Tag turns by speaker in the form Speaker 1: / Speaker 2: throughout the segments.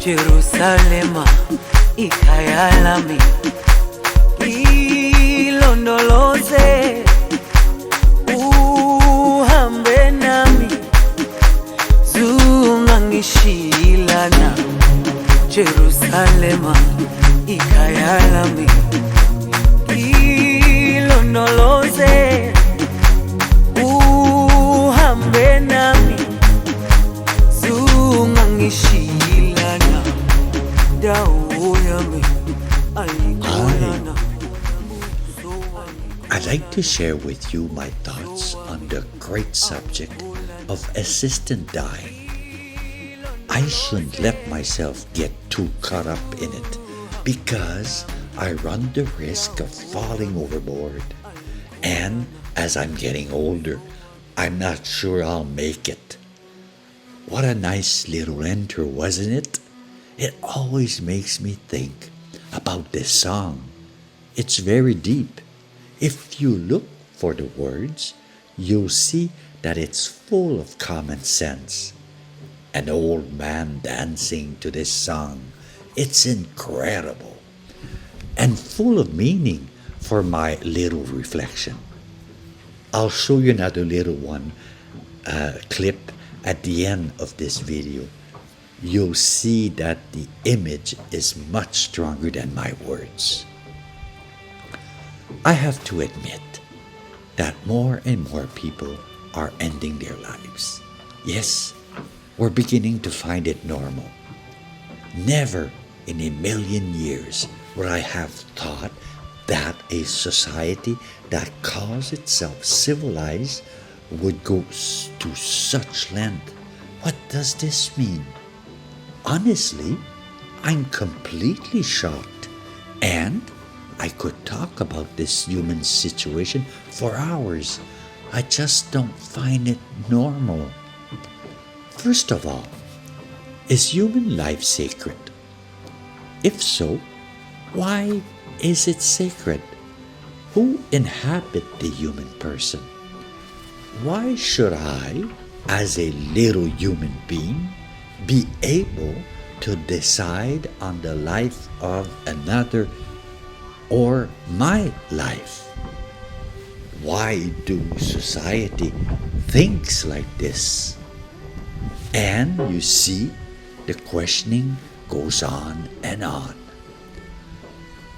Speaker 1: Jerusalema ikhaya lami, ilondoloze uhambe nami, zungangishilana. Jerusalema ikhaya lami, ilondoloze uhambe nami, zungangishilana. Dawo yami ayikholana.
Speaker 2: I'd like to share with you my thoughts on the great subject of assistant dying. I shouldn't let myself get too caught up in it because I run the risk of falling overboard. And as I'm getting older, I'm not sure I'll make it. What a nice little intro, wasn't it? It always makes me think about this song. It's very deep. If you look for the words, you'll see that it's full of common sense. An old man dancing to this song. It's incredible and full of meaning for my little reflection. I'll show you another little one clip at the end of this video. You'll see that the image is much stronger than my words. I have to admit that more and more people are ending their lives. Yes, we're beginning to find it normal. Never in a million years would I have thought that a society that calls itself civilized would go to such length. What does this mean? Honestly, I'm completely shocked, and I could talk about this human situation for hours. I just don't find it normal. First of all, is human life sacred? If so, why is it sacred? Who inhabit the human person? Why should I, as a little human being, be able to decide on the life of another or my life? Why do society thinks like this? And you see, the questioning goes on and on.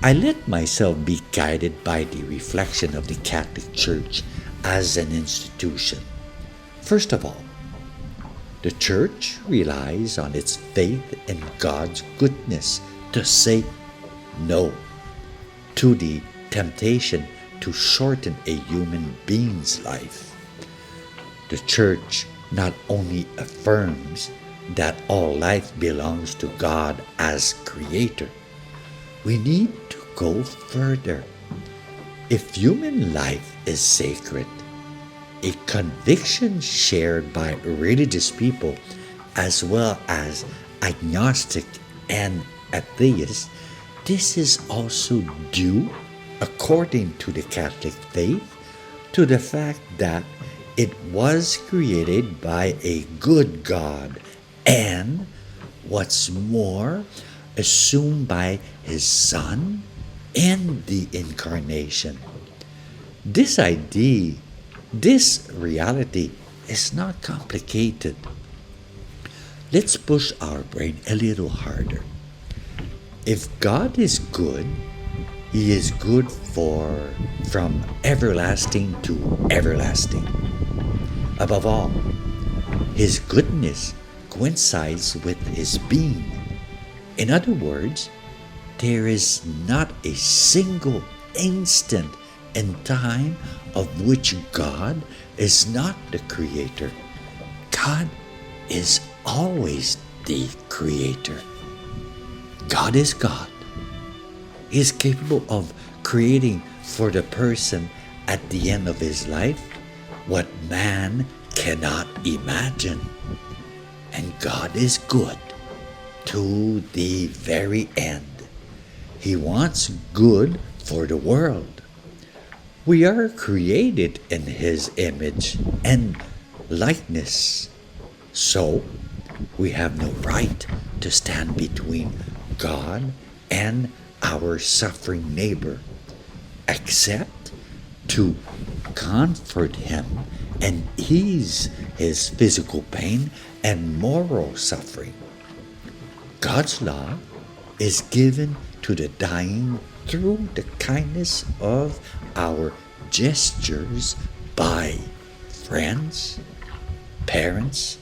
Speaker 2: I let myself be guided by the reflection of the Catholic Church as an institution. First of all, the Church relies on its faith in God's goodness to say no to the temptation to shorten a human being's life. The Church not only affirms that all life belongs to God as Creator, we need to go further. If human life is sacred, a conviction shared by religious people as well as agnostic and atheists, this is also due, according to the Catholic faith, to the fact that it was created by a good God and, what's more, assumed by His Son in the Incarnation. This idea, this reality is not complicated. Let's push our brain a little harder. If God is good, He is good from everlasting to everlasting. Above all, His goodness coincides with His being. In other words, there is not a single instant in time of which God is not the Creator. God is always the Creator. God is God. He is capable of creating for the person at the end of his life what man cannot imagine. And God is good to the very end. He wants good for the world. We are created in His image and likeness. So, We have no right to stand between God and our suffering neighbor, except to comfort him and ease his physical pain and moral suffering. God's love is given to the dying through the kindness of our gestures by friends, parents,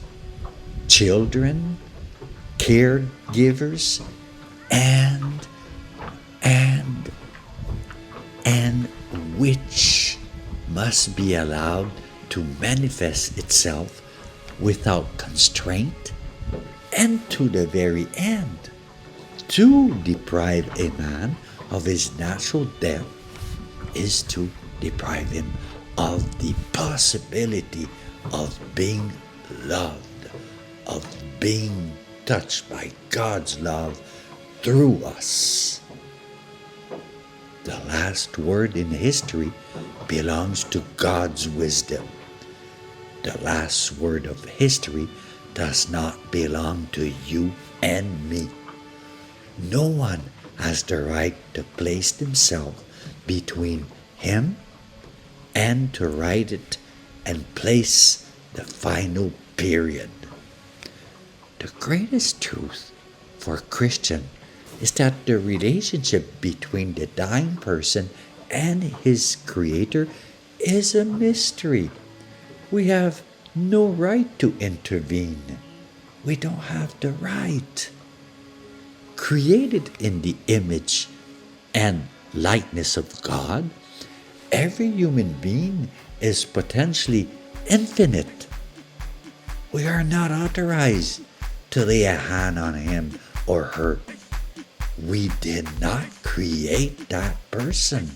Speaker 2: children, caregivers, and which must be allowed to manifest itself without constraint and to the very end. To deprive a man of his natural death is to deprive him of the possibility of being loved, of being touched by God's love through us. The last word in history belongs to God's wisdom. The last word of history does not belong to you and me. No one has the right to place himself between him and to write it and place the final period. The greatest truth for a Christian is that the relationship between the dying person and his Creator is a mystery. We have no right to intervene. We don't have the right. Created in the image and likeness of God, every human being is potentially infinite. We are not authorized to lay a hand on him or her. We did not create that person.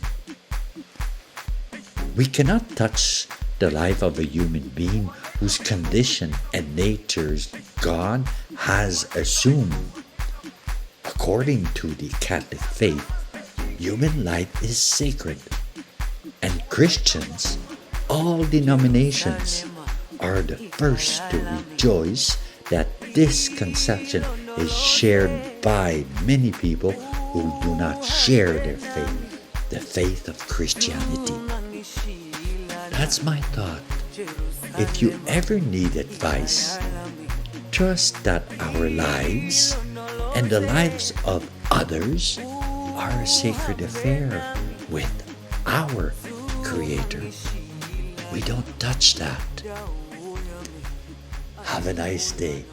Speaker 2: We cannot touch the life of a human being whose condition and natures God has assumed. According to the Catholic faith, human life is sacred, and Christians, all denominations, are the first to rejoice that this conception is shared by many people who do not share their faith, the faith of Christianity. That's my thought. If you ever need advice, trust that our lives and the lives of others are a sacred affair with our Creator. We don't touch that. Have a nice day.